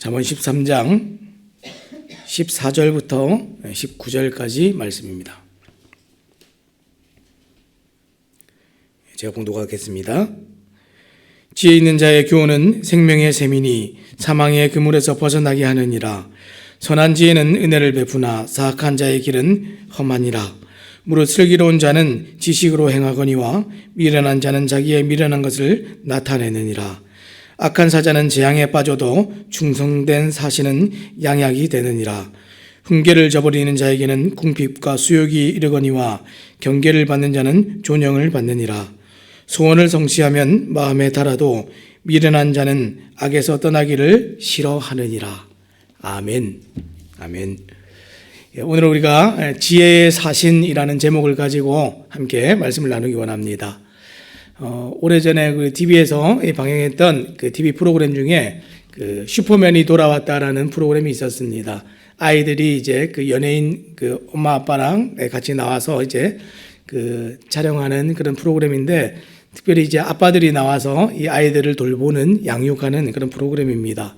잠언 13장 14절부터 19절까지 말씀입니다. 제가 봉독하겠습니다. 지혜 있는 자의 교훈은 생명의 셈이니 사망의 그물에서 벗어나게 하느니라. 선한 지혜는 은혜를 베푸나 사악한 자의 길은 험하니라. 무릇 슬기로운 자는 지식으로 행하거니와 미련한 자는 자기의 미련한 것을 나타내느니라. 악한 사자는 재앙에 빠져도 충성된 사신은 양약이 되느니라. 훈계를 저버리는 자에게는 궁핍과 수욕이 이르거니와 경계를 받는 자는 존영을 받느니라. 소원을 성취하면 마음에 달아도 미련한 자는 악에서 떠나기를 싫어하느니라. 아멘. 아멘. 오늘 우리가 지혜의 사신이라는 제목을 가지고 함께 말씀을 나누기 원합니다. 오래전에 그 TV에서 방영했던 그 TV 프로그램 중에 그 슈퍼맨이 돌아왔다라는 프로그램이 있었습니다. 아이들이 이제 그 연예인 그 엄마 아빠랑 같이 나와서 이제 그 촬영하는 그런 프로그램인데, 특별히 이제 아빠들이 나와서 이 아이들을 돌보는 양육하는 그런 프로그램입니다.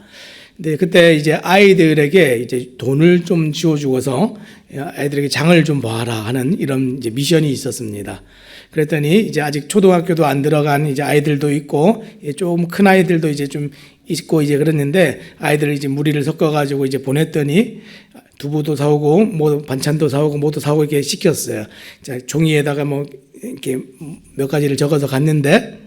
근데 그때 이제 아이들에게 이제 돈을 좀 쥐어주고서 아이들에게 장을 좀 봐라 하는 이런 이제 미션이 있었습니다. 그랬더니 이제 아직 초등학교도 안 들어간 이제 아이들도 있고 좀 큰 아이들도 이제 좀 있고 이제 그랬는데, 아이들을 이제 무리를 섞어가지고 이제 보냈더니 두부도 사오고 뭐 반찬도 사오고 뭐도 사오고 이렇게 시켰어요. 자, 종이에다가 뭐 이렇게 몇 가지를 적어서 갔는데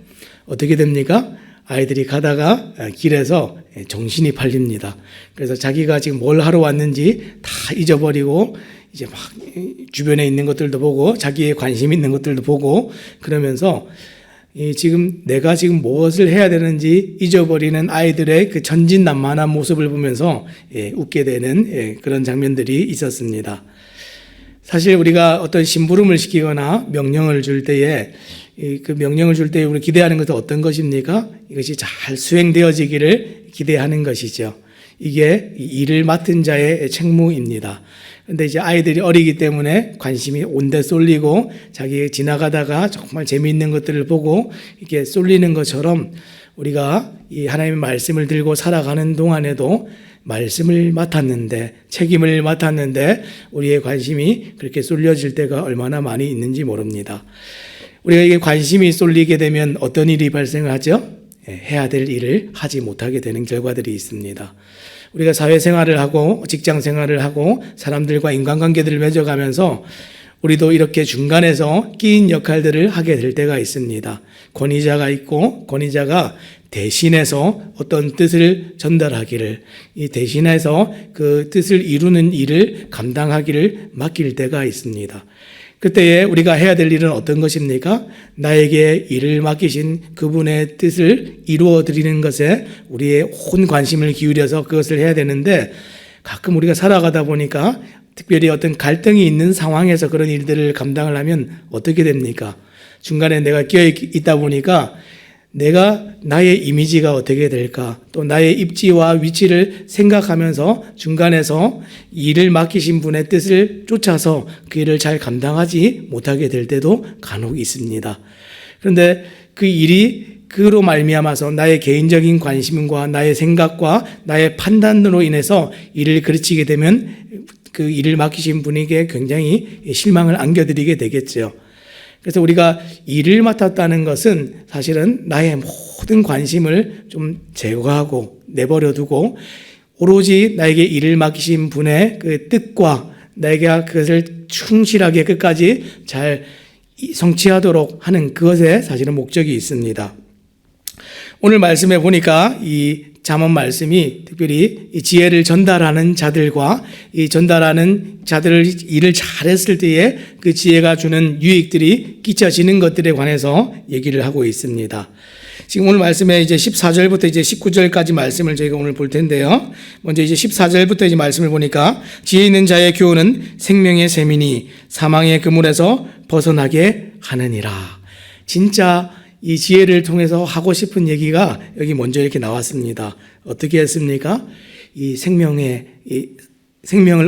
어떻게 됩니까? 아이들이 가다가 길에서 정신이 팔립니다. 그래서 자기가 지금 뭘 하러 왔는지 다 잊어버리고 이제 막 주변에 있는 것들도 보고 자기의 관심 있는 것들도 보고 그러면서 지금 내가 지금 무엇을 해야 되는지 잊어버리는 아이들의 그 천진난만한 모습을 보면서 웃게 되는 그런 장면들이 있었습니다. 사실 우리가 어떤 심부름을 시키거나 명령을 줄 때에 그 명령을 줄 때 우리 기대하는 것은 어떤 것입니까? 이것이 잘 수행되어지기를 기대하는 것이죠. 이게 일을 맡은 자의 책무입니다. 근데 이제 아이들이 어리기 때문에 관심이 온데 쏠리고 자기 지나가다가 정말 재미있는 것들을 보고 이렇게 쏠리는 것처럼 우리가 이 하나님의 말씀을 들고 살아가는 동안에도 말씀을 맡았는데, 책임을 맡았는데 우리의 관심이 그렇게 쏠려질 때가 얼마나 많이 있는지 모릅니다. 우리가 이게 관심이 쏠리게 되면 어떤 일이 발생하죠? 해야 될 일을 하지 못하게 되는 결과들이 있습니다. 우리가 사회생활을 하고 직장생활을 하고 사람들과 인간관계들을 맺어가면서 우리도 이렇게 중간에서 끼인 역할들을 하게 될 때가 있습니다. 권위자가 있고 권위자가 대신해서 어떤 뜻을 전달하기를, 이 대신해서 그 뜻을 이루는 일을 감당하기를 맡길 때가 있습니다. 그때에 우리가 해야 될 일은 어떤 것입니까? 나에게 일을 맡기신 그분의 뜻을 이루어 드리는 것에 우리의 온 관심을 기울여서 그것을 해야 되는데, 가끔 우리가 살아가다 보니까 특별히 어떤 갈등이 있는 상황에서 그런 일들을 감당을 하면 어떻게 됩니까? 중간에 내가 끼어 있다 보니까 내가 나의 이미지가 어떻게 될까, 또 나의 입지와 위치를 생각하면서 중간에서 일을 맡기신 분의 뜻을 쫓아서 그 일을 잘 감당하지 못하게 될 때도 간혹 있습니다. 그런데 그 일이 그로 말미암아서 나의 개인적인 관심과 나의 생각과 나의 판단으로 인해서 일을 그르치게 되면 그 일을 맡기신 분에게 굉장히 실망을 안겨드리게 되겠죠. 그래서 우리가 일을 맡았다는 것은 사실은 나의 모든 관심을 좀 제거하고 내버려두고 오로지 나에게 일을 맡기신 분의 그 뜻과 내가 그것을 충실하게 끝까지 잘 성취하도록 하는 그것에 사실은 목적이 있습니다. 오늘 말씀에 보니까 이 잠언 말씀이 특별히 이 지혜를 전달하는 자들과 이 전달하는 자들을 일을 잘했을 때에 그 지혜가 주는 유익들이 끼쳐지는 것들에 관해서 얘기를 하고 있습니다. 지금 오늘 말씀에 이제 14절부터 이제 19절까지 말씀을 저희가 오늘 볼 텐데요. 먼저 이제 14절부터 이제 말씀을 보니까 지혜 있는 자의 교훈은 생명의 셈이니 사망의 그물에서 벗어나게 하느니라. 진짜 이 지혜를 통해서 하고 싶은 얘기가 여기 먼저 이렇게 나왔습니다. 어떻게 했습니까? 이 생명을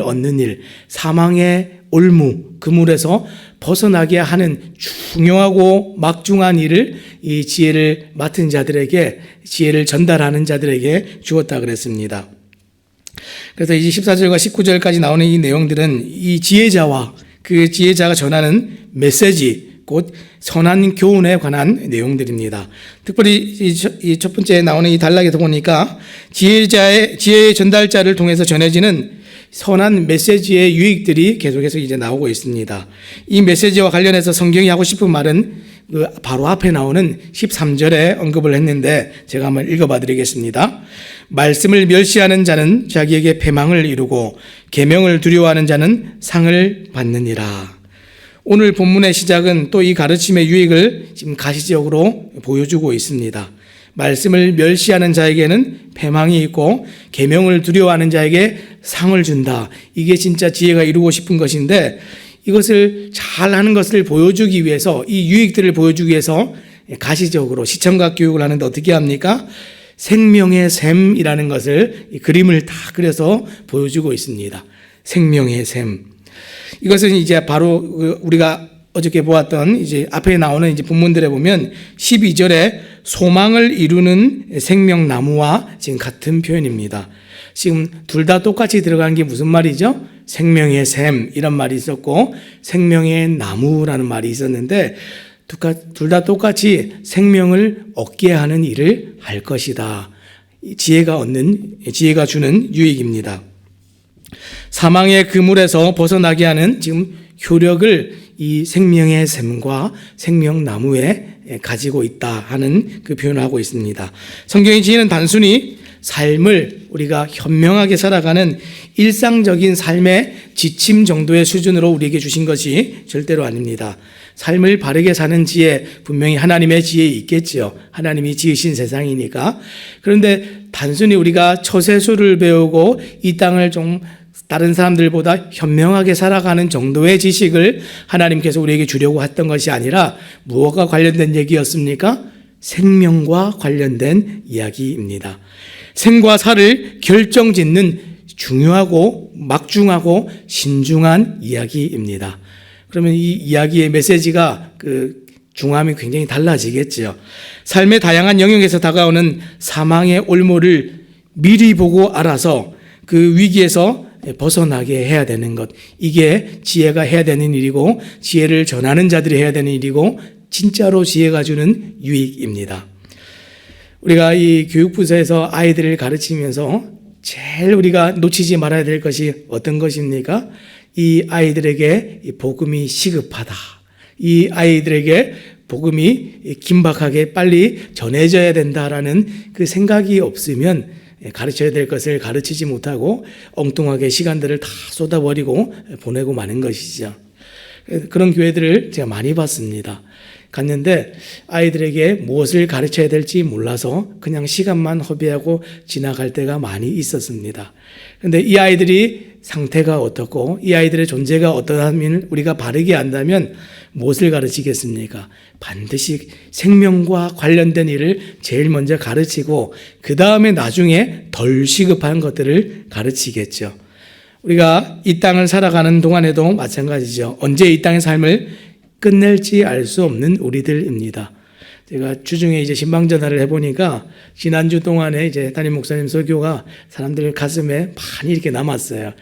얻는 일, 사망의 올무, 그물에서 벗어나게 하는 중요하고 막중한 일을 이 지혜를 맡은 자들에게, 지혜를 전달하는 자들에게 주었다 그랬습니다. 그래서 이제 14절과 19절까지 나오는 이 내용들은 이 지혜자와 그 지혜자가 전하는 메시지, 곧 선한 교훈에 관한 내용들입니다. 특별히 이 첫 번째 나오는 이 단락에서 보니까 지혜의 전달자를 통해서 전해지는 선한 메시지의 유익들이 계속해서 이제 나오고 있습니다. 이 메시지와 관련해서 성경이 하고 싶은 말은 그 바로 앞에 나오는 13절에 언급을 했는데 제가 한번 읽어봐 드리겠습니다. 말씀을 멸시하는 자는 자기에게 패망을 이루고 계명을 두려워하는 자는 상을 받느니라. 오늘 본문의 시작은 또 이 가르침의 유익을 지금 가시적으로 보여주고 있습니다. 말씀을 멸시하는 자에게는 패망이 있고 계명을 두려워하는 자에게 상을 준다. 이게 진짜 지혜가 이루고 싶은 것인데 이것을 잘하는 것을 보여주기 위해서 이 유익들을 보여주기 위해서 가시적으로 시청각 교육을 하는데 어떻게 합니까? 생명의 샘이라는 것을 이 그림을 다 그려서 보여주고 있습니다. 생명의 샘. 이것은 이제 바로 우리가 어저께 보았던 이제 앞에 나오는 이제 본문들에 보면 12절에 소망을 이루는 생명나무와 지금 같은 표현입니다. 지금 둘 다 똑같이 들어간 게 무슨 말이죠? 생명의 샘 이런 말이 있었고 생명의 나무라는 말이 있었는데 둘 다 똑같이 생명을 얻게 하는 일을 할 것이다. 지혜가 주는 유익입니다. 사망의 그물에서 벗어나게 하는 지금 효력을 이 생명의 샘과 생명나무에 가지고 있다 하는 그 표현을 하고 있습니다. 성경의 지혜는 단순히 삶을 우리가 현명하게 살아가는 일상적인 삶의 지침 정도의 수준으로 우리에게 주신 것이 절대로 아닙니다. 삶을 바르게 사는 지혜, 분명히 하나님의 지혜 있겠지요. 하나님이 지으신 세상이니까. 그런데 단순히 우리가 처세술을 배우고 이 땅을 좀 다른 사람들보다 현명하게 살아가는 정도의 지식을 하나님께서 우리에게 주려고 했던 것이 아니라 무엇과 관련된 얘기였습니까? 생명과 관련된 이야기입니다. 생과 사를 결정짓는 중요하고 막중하고 신중한 이야기입니다. 그러면 이 이야기의 메시지가 그 중함이 굉장히 달라지겠죠. 삶의 다양한 영역에서 다가오는 사망의 올무를 미리 보고 알아서 그 위기에서 벗어나게 해야 되는 것. 이게 지혜가 해야 되는 일이고 지혜를 전하는 자들이 해야 되는 일이고 진짜로 지혜가 주는 유익입니다. 우리가 이 교육부서에서 아이들을 가르치면서 제일 우리가 놓치지 말아야 될 것이 어떤 것입니까? 이 아이들에게 복음이 시급하다. 이 아이들에게 복음이 긴박하게 빨리 전해져야 된다라는 그 생각이 없으면 가르쳐야 될 것을 가르치지 못하고 엉뚱하게 시간들을 다 쏟아버리고 보내고 마는 것이죠. 그런 교회들을 제가 많이 봤습니다. 갔는데 아이들에게 무엇을 가르쳐야 될지 몰라서 그냥 시간만 허비하고 지나갈 때가 많이 있었습니다. 그런데 이 아이들이 상태가 어떻고 이 아이들의 존재가 어떠함을 우리가 바르게 안다면 무엇을 가르치겠습니까? 반드시 생명과 관련된 일을 제일 먼저 가르치고 그 다음에 나중에 덜 시급한 것들을 가르치겠죠. 우리가 이 땅을 살아가는 동안에도 마찬가지죠. 언제 이 땅의 삶을 끝낼지 알 수 없는 우리들입니다. 제가 주중에 이제 신방전화를 해보니까 지난주 동안에 이제 담임 목사님 설교가 사람들 가슴에 많이 이렇게 남았어요.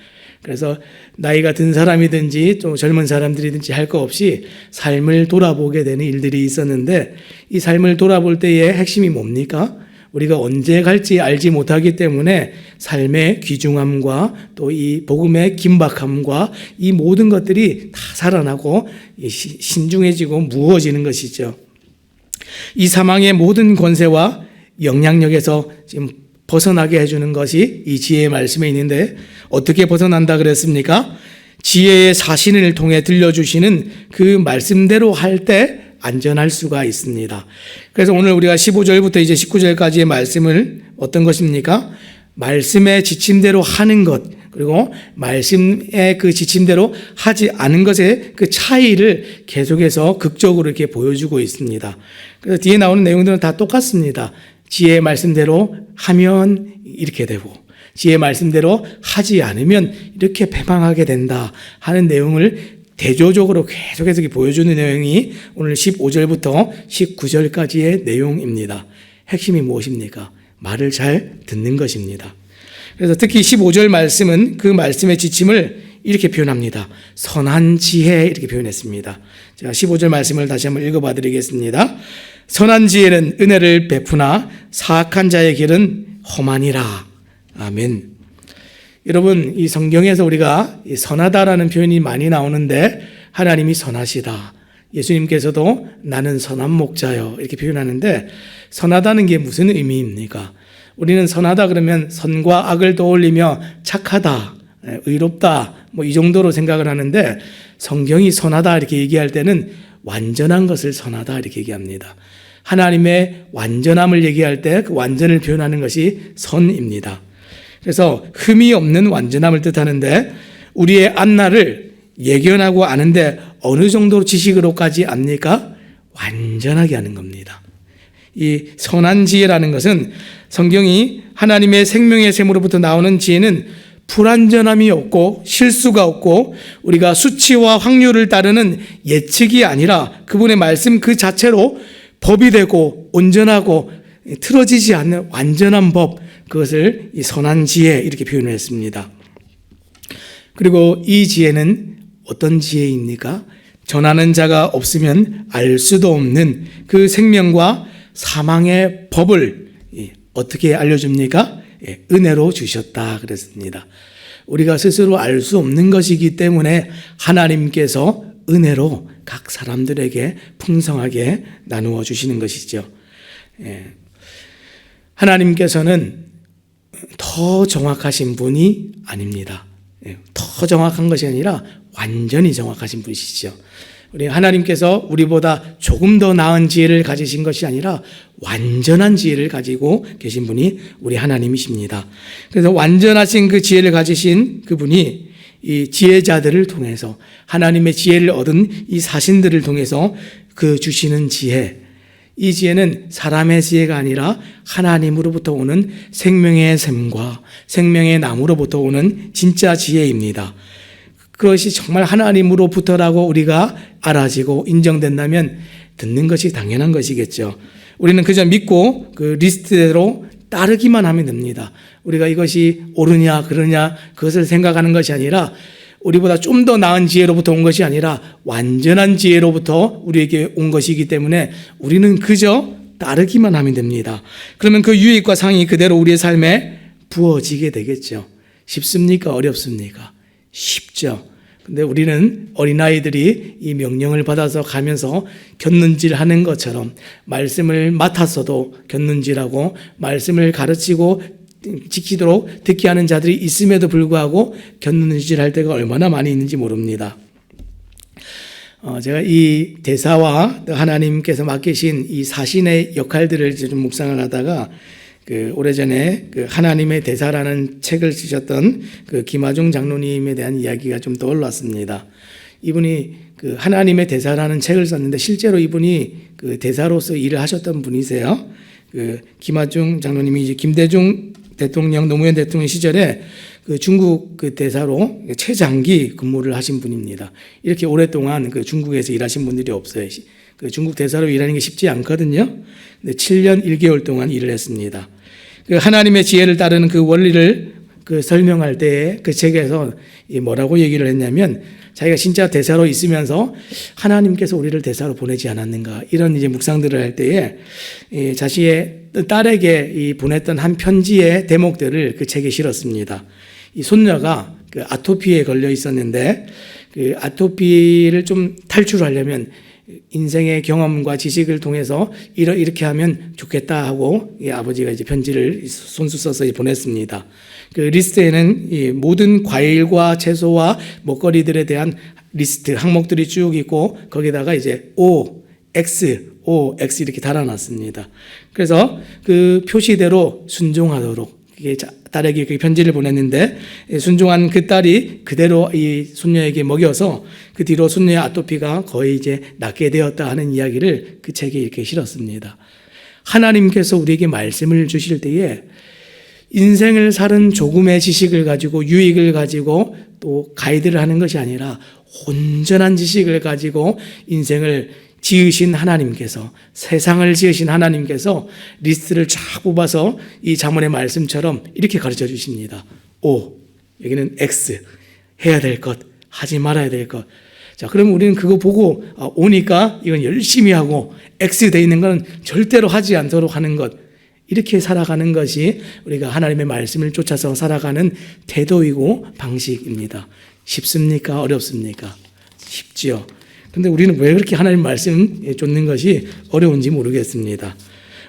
그래서 나이가 든 사람이든지 좀 젊은 사람들이든지 할 거 없이 삶을 돌아보게 되는 일들이 있었는데 이 삶을 돌아볼 때의 핵심이 뭡니까? 우리가 언제 갈지 알지 못하기 때문에 삶의 귀중함과 또 이 복음의 긴박함과 이 모든 것들이 다 살아나고 신중해지고 무거워지는 것이죠. 이 사망의 모든 권세와 영향력에서 지금 벗어나게 해주는 것이 이 지혜의 말씀에 있는데 어떻게 벗어난다 그랬습니까? 지혜의 사신을 통해 들려주시는 그 말씀대로 할 때 안전할 수가 있습니다. 그래서 오늘 우리가 15절부터 이제 19절까지의 말씀을 어떤 것입니까? 말씀의 지침대로 하는 것, 그리고 말씀의 그 지침대로 하지 않은 것의 그 차이를 계속해서 극적으로 이렇게 보여주고 있습니다. 그래서 뒤에 나오는 내용들은 다 똑같습니다. 지혜의 말씀대로 하면 이렇게 되고 지혜의 말씀대로 하지 않으면 이렇게 패망하게 된다 하는 내용을 대조적으로 계속해서 보여주는 내용이 오늘 15절부터 19절까지의 내용입니다. 핵심이 무엇입니까? 말을 잘 듣는 것입니다. 그래서 특히 15절 말씀은 그 말씀의 지침을 이렇게 표현합니다. 선한 지혜 이렇게 표현했습니다. 제가 15절 말씀을 다시 한번 읽어봐 드리겠습니다. 선한 지혜는 은혜를 베푸나 사악한 자의 길은 험하니라. 아멘. 여러분, 이 성경에서 우리가 선하다라는 표현이 많이 나오는데 하나님이 선하시다. 예수님께서도 나는 선한 목자요 이렇게 표현하는데 선하다는 게 무슨 의미입니까? 우리는 선하다 그러면 선과 악을 떠올리며 착하다, 의롭다 뭐 이 정도로 생각을 하는데 성경이 선하다 이렇게 얘기할 때는 완전한 것을 선하다 이렇게 얘기합니다. 하나님의 완전함을 얘기할 때 그 완전을 표현하는 것이 선입니다. 그래서 흠이 없는 완전함을 뜻하는데 우리의 앞날을 예견하고 아는데 어느 정도 지식으로까지 압니까? 완전하게 하는 겁니다. 이 선한 지혜라는 것은 성경이 하나님의 생명의 샘으로부터 나오는 지혜는 불완전함이 없고 실수가 없고 우리가 수치와 확률을 따르는 예측이 아니라 그분의 말씀 그 자체로 법이 되고 온전하고 틀어지지 않는 완전한 법, 그것을 이 선한 지혜 이렇게 표현을 했습니다. 그리고 이 지혜는 어떤 지혜입니까? 전하는 자가 없으면 알 수도 없는 그 생명과 사망의 법을 어떻게 알려줍니까? 은혜로 주셨다 그랬습니다. 우리가 스스로 알 수 없는 것이기 때문에 하나님께서 은혜로 각 사람들에게 풍성하게 나누어 주시는 것이죠. 하나님께서는 더 정확하신 분이 아닙니다. 더 정확한 것이 아니라 완전히 정확하신 분이시죠. 우리 하나님께서 우리보다 조금 더 나은 지혜를 가지신 것이 아니라 완전한 지혜를 가지고 계신 분이 우리 하나님이십니다. 그래서 완전하신 그 지혜를 가지신 그분이 이 지혜자들을 통해서 하나님의 지혜를 얻은 이 사신들을 통해서 그 주시는 지혜, 이 지혜는 사람의 지혜가 아니라 하나님으로부터 오는 생명의 샘과 생명의 나무로부터 오는 진짜 지혜입니다. 그것이 정말 하나님으로부터라고 우리가 알아지고 인정된다면 듣는 것이 당연한 것이겠죠. 우리는 그저 믿고 그 리스트대로 따르기만 하면 됩니다. 우리가 이것이 옳으냐 그러냐 그것을 생각하는 것이 아니라 우리보다 좀 더 나은 지혜로부터 온 것이 아니라 완전한 지혜로부터 우리에게 온 것이기 때문에 우리는 그저 따르기만 하면 됩니다. 그러면 그 유익과 상이 그대로 우리의 삶에 부어지게 되겠죠. 쉽습니까? 어렵습니까? 쉽죠. 근데 우리는 어린아이들이 이 명령을 받아서 가면서 곁눈질 하는 것처럼 말씀을 맡았어도 곁눈질하고 말씀을 가르치고 지키도록 듣게 하는 자들이 있음에도 불구하고 곁눈질 할 때가 얼마나 많이 있는지 모릅니다. 제가 이 대사와 하나님께서 맡기신 이 사신의 역할들을 좀 묵상을 하다가 오래전에 하나님의 대사라는 책을 쓰셨던 김하중 장로님에 대한 이야기가 좀 떠올랐습니다. 이분이 하나님의 대사라는 책을 썼는데 실제로 이분이 대사로서 일을 하셨던 분이세요. 김하중 장로님이 이제 김대중 대통령, 노무현 대통령 시절에 중국 대사로 최장기 근무를 하신 분입니다. 이렇게 오랫동안 중국에서 일하신 분들이 없어요. 중국 대사로 일하는 게 쉽지 않거든요. 근데 7년 1개월 동안 일을 했습니다. 하나님의 지혜를 따르는 그 원리를 설명할 때에 그 책에서 뭐라고 얘기를 했냐면 자기가 진짜 대사로 있으면서 하나님께서 우리를 대사로 보내지 않았는가 이런 이제 묵상들을 할 때에 자신의 딸에게 보냈던 한 편지의 대목들을 그 책에 실었습니다. 이 손녀가 아토피에 걸려 있었는데 그 아토피를 좀 탈출하려면 인생의 경험과 지식을 통해서 이렇게 하면 좋겠다 하고 아버지가 이제 편지를 손수 써서 보냈습니다. 그 리스트에는 이 모든 과일과 채소와 먹거리들에 대한 리스트 항목들이 쭉 있고 거기다가 이제 O, X 이렇게 달아놨습니다. 그래서 그 표시대로 순종하도록 딸에게 그 편지를 보냈는데 순종한 그 딸이 그대로 이 손녀에게 먹여서 그 뒤로 손녀의 아토피가 거의 이제 낫게 되었다 하는 이야기를 그 책에 이렇게 실었습니다. 하나님께서 우리에게 말씀을 주실 때에 인생을 사는 조금의 지식을 가지고 유익을 가지고 또 가이드를 하는 것이 아니라 온전한 지식을 가지고 인생을 지으신 하나님께서, 세상을 지으신 하나님께서 리스트를 쫙 뽑아서 이 잠언의 말씀처럼 이렇게 가르쳐 주십니다. O, 여기는 X, 해야 될 것, 하지 말아야 될 것. 자, 그럼 우리는 그거 보고 오니까 이건 열심히 하고, X 돼 있는 건 절대로 하지 않도록 하는 것, 이렇게 살아가는 것이 우리가 하나님의 말씀을 쫓아서 살아가는 태도이고 방식입니다. 쉽습니까? 어렵습니까? 쉽지요. 근데 우리는 왜 그렇게 하나님 말씀 쫓는 것이 어려운지 모르겠습니다.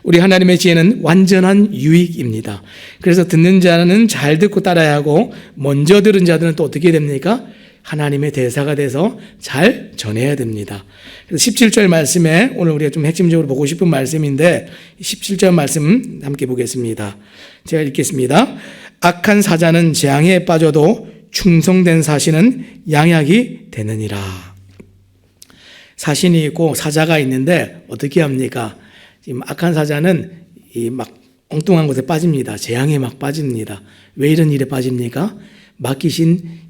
우리 하나님의 지혜는 완전한 유익입니다. 그래서 듣는 자는 잘 듣고 따라야 하고, 먼저 들은 자들은 또 어떻게 됩니까? 하나님의 대사가 돼서 잘 전해야 됩니다. 그래서 17절 말씀에 오늘 우리가 좀 핵심적으로 보고 싶은 말씀인데, 17절 말씀 함께 보겠습니다. 제가 읽겠습니다. 악한 사자는 재앙에 빠져도 충성된 사신은 양약이 되느니라. 사신이 있고 사자가 있는데 어떻게 합니까? 지금 악한 사자는 막 엉뚱한 곳에 빠집니다. 재앙에 막 빠집니다. 왜 이런 일에 빠집니까?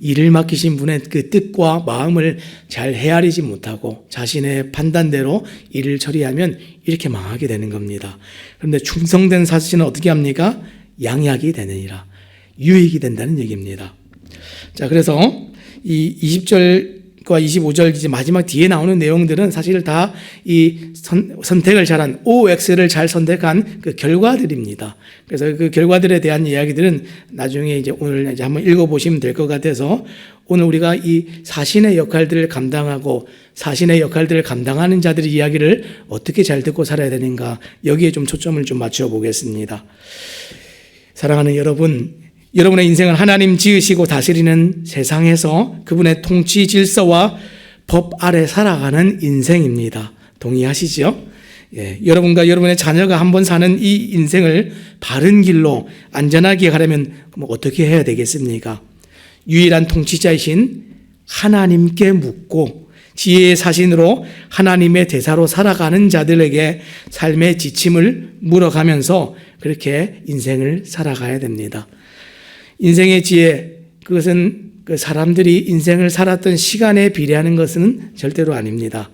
일을 맡기신 분의 그 뜻과 마음을 잘 헤아리지 못하고 자신의 판단대로 일을 처리하면 이렇게 망하게 되는 겁니다. 그런데 충성된 사신은 어떻게 합니까? 양약이 되느니라. 유익이 된다는 얘기입니다. 자, 그래서 이 20절과 25절 이제 마지막 뒤에 나오는 내용들은 사실 다 이 선택을 잘한 OX를 잘 선택한 그 결과들입니다. 그래서 그 결과들에 대한 이야기들은 나중에 이제 오늘 이제 한번 읽어보시면 될 것 같아서, 오늘 우리가 이 사신의 역할들을 감당하고 사신의 역할들을 감당하는 자들의 이야기를 어떻게 잘 듣고 살아야 되는가, 여기에 좀 초점을 좀 맞춰 보겠습니다. 사랑하는 여러분, 여러분의 인생을 하나님 지으시고 다스리는 세상에서 그분의 통치 질서와 법 아래 살아가는 인생입니다. 동의하시죠? 예, 여러분과 여러분의 자녀가 한번 사는 이 인생을 바른 길로 안전하게 가려면 어떻게 해야 되겠습니까? 유일한 통치자이신 하나님께 묻고 지혜의 사신으로 하나님의 대사로 살아가는 자들에게 삶의 지침을 물어가면서 그렇게 인생을 살아가야 됩니다. 인생의 지혜, 그것은 그 사람들이 인생을 살았던 시간에 비례하는 것은 절대로 아닙니다.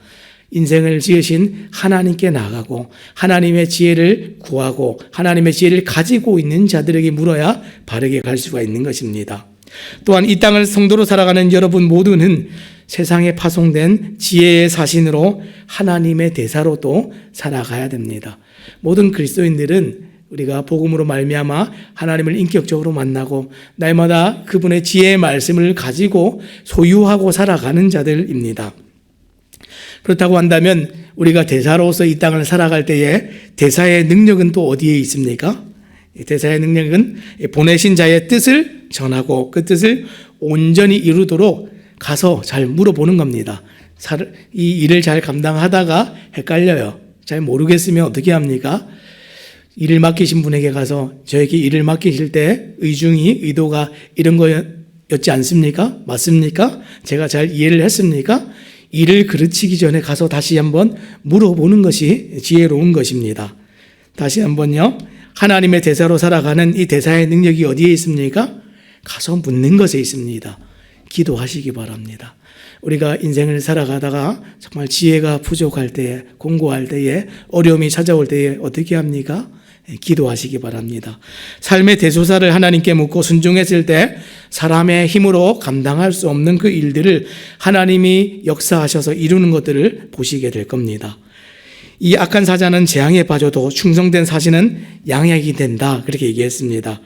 인생을 지으신 하나님께 나가고 하나님의 지혜를 구하고 하나님의 지혜를 가지고 있는 자들에게 물어야 바르게 갈 수가 있는 것입니다. 또한 이 땅을 성도로 살아가는 여러분 모두는 세상에 파송된 지혜의 사신으로 하나님의 대사로 또 살아가야 됩니다. 모든 그리스도인들은 우리가 복음으로 말미암아 하나님을 인격적으로 만나고 날마다 그분의 지혜의 말씀을 가지고 소유하고 살아가는 자들입니다. 그렇다고 한다면 우리가 대사로서 이 땅을 살아갈 때에 대사의 능력은 또 어디에 있습니까? 대사의 능력은 보내신 자의 뜻을 전하고 그 뜻을 온전히 이루도록 가서 잘 물어보는 겁니다. 이 일을 잘 감당하다가 헷갈려요. 잘 모르겠으면 어떻게 합니까? 일을 맡기신 분에게 가서 저에게 일을 맡기실 때 의도가 이런 거였지 않습니까? 맞습니까? 제가 잘 이해를 했습니까? 일을 그르치기 전에 가서 다시 한번 물어보는 것이 지혜로운 것입니다. 다시 한번요. 하나님의 대사로 살아가는 이 대사의 능력이 어디에 있습니까? 가서 묻는 것에 있습니다. 기도하시기 바랍니다. 우리가 인생을 살아가다가 정말 지혜가 부족할 때에, 공고할 때에, 어려움이 찾아올 때에 어떻게 합니까? 기도하시기 바랍니다. 삶의 대소사를 하나님께 묻고 순종했을 때 사람의 힘으로 감당할 수 없는 그 일들을 하나님이 역사하셔서 이루는 것들을 보시게 될 겁니다. 이 악한 사자는 재앙에 빠져도 충성된 사신은 양약이 된다, 그렇게 얘기했습니다.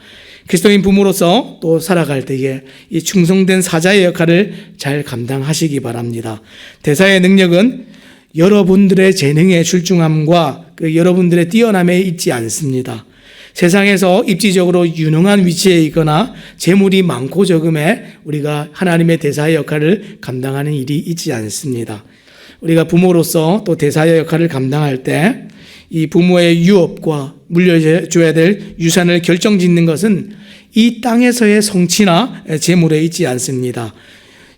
그리스도인 부모로서 또 살아갈 때에 이 충성된 사자의 역할을 잘 감당하시기 바랍니다. 대사의 능력은 여러분들의 재능의 출중함과 그 여러분들의 뛰어남에 있지 않습니다. 세상에서 입지적으로 유능한 위치에 있거나 재물이 많고 적음에 우리가 하나님의 대사의 역할을 감당하는 일이 있지 않습니다. 우리가 부모로서 또 대사의 역할을 감당할 때 이 부모의 유업과 물려줘야 될 유산을 결정짓는 것은 이 땅에서의 성취나 재물에 있지 않습니다.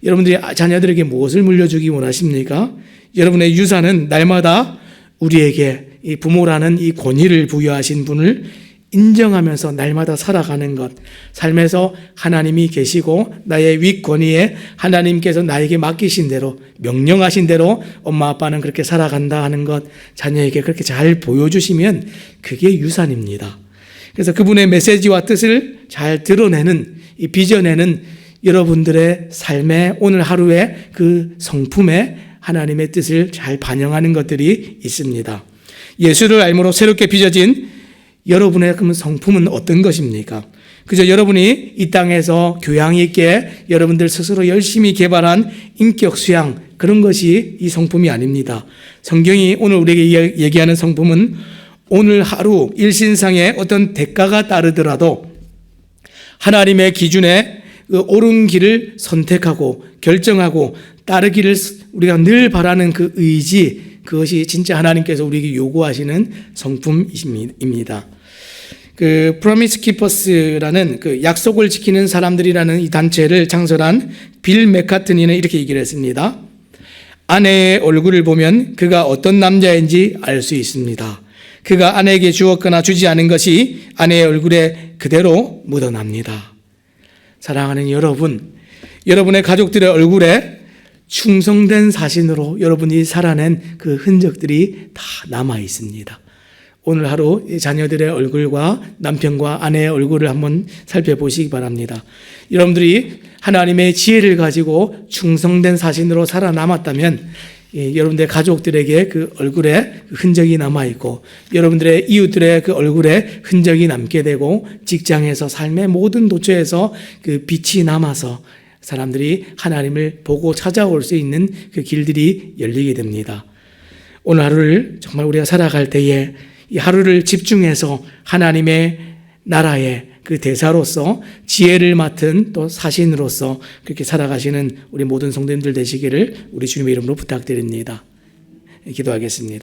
여러분들이 자녀들에게 무엇을 물려주기 원하십니까? 여러분의 유산은 날마다 우리에게 이 부모라는 이 권위를 부여하신 분을 인정하면서 날마다 살아가는 것, 삶에서 하나님이 계시고 나의 윗권위에 하나님께서 나에게 맡기신 대로, 명령하신 대로 엄마 아빠는 그렇게 살아간다 하는 것 자녀에게 그렇게 잘 보여주시면 그게 유산입니다. 그래서 그분의 메시지와 뜻을 잘 드러내는, 빚어내는 여러분들의 삶의 오늘 하루의 그 성품에 하나님의 뜻을 잘 반영하는 것들이 있습니다. 예수를 알므로 새롭게 빚어진 여러분의 그 성품은 어떤 것입니까? 그저 여러분이 이 땅에서 교양 있게 여러분들 스스로 열심히 개발한 인격 수양, 그런 것이 이 성품이 아닙니다. 성경이 오늘 우리에게 얘기하는 성품은 오늘 하루 일신상의 어떤 대가가 따르더라도 하나님의 기준에 그 옳은 길을 선택하고 결정하고 따르기를 우리가 늘 바라는 그 의지, 그것이 진짜 하나님께서 우리에게 요구하시는 성품입니다. 그 프로미스 키퍼스라는 그 약속을 지키는 사람들이라는 이 단체를 창설한 빌 맥카트니는 이렇게 얘기를 했습니다. 아내의 얼굴을 보면 그가 어떤 남자인지 알 수 있습니다. 그가 아내에게 주었거나 주지 않은 것이 아내의 얼굴에 그대로 묻어납니다. 사랑하는 여러분, 여러분의 가족들의 얼굴에 충성된 사신으로 여러분이 살아낸 그 흔적들이 다 남아 있습니다. 오늘 하루 자녀들의 얼굴과 남편과 아내의 얼굴을 한번 살펴보시기 바랍니다. 여러분들이 하나님의 지혜를 가지고 충성된 사신으로 살아남았다면 여러분들의 가족들에게 그 얼굴에 흔적이 남아있고 여러분들의 이웃들의 그 얼굴에 흔적이 남게 되고 직장에서 삶의 모든 도처에서 그 빛이 남아서 사람들이 하나님을 보고 찾아올 수 있는 그 길들이 열리게 됩니다. 오늘 하루를 정말 우리가 살아갈 때에 이 하루를 집중해서 하나님의 나라의 그 대사로서 지혜를 맡은 또 사신으로서 그렇게 살아가시는 우리 모든 성도님들 되시기를 우리 주님의 이름으로 부탁드립니다. 기도하겠습니다.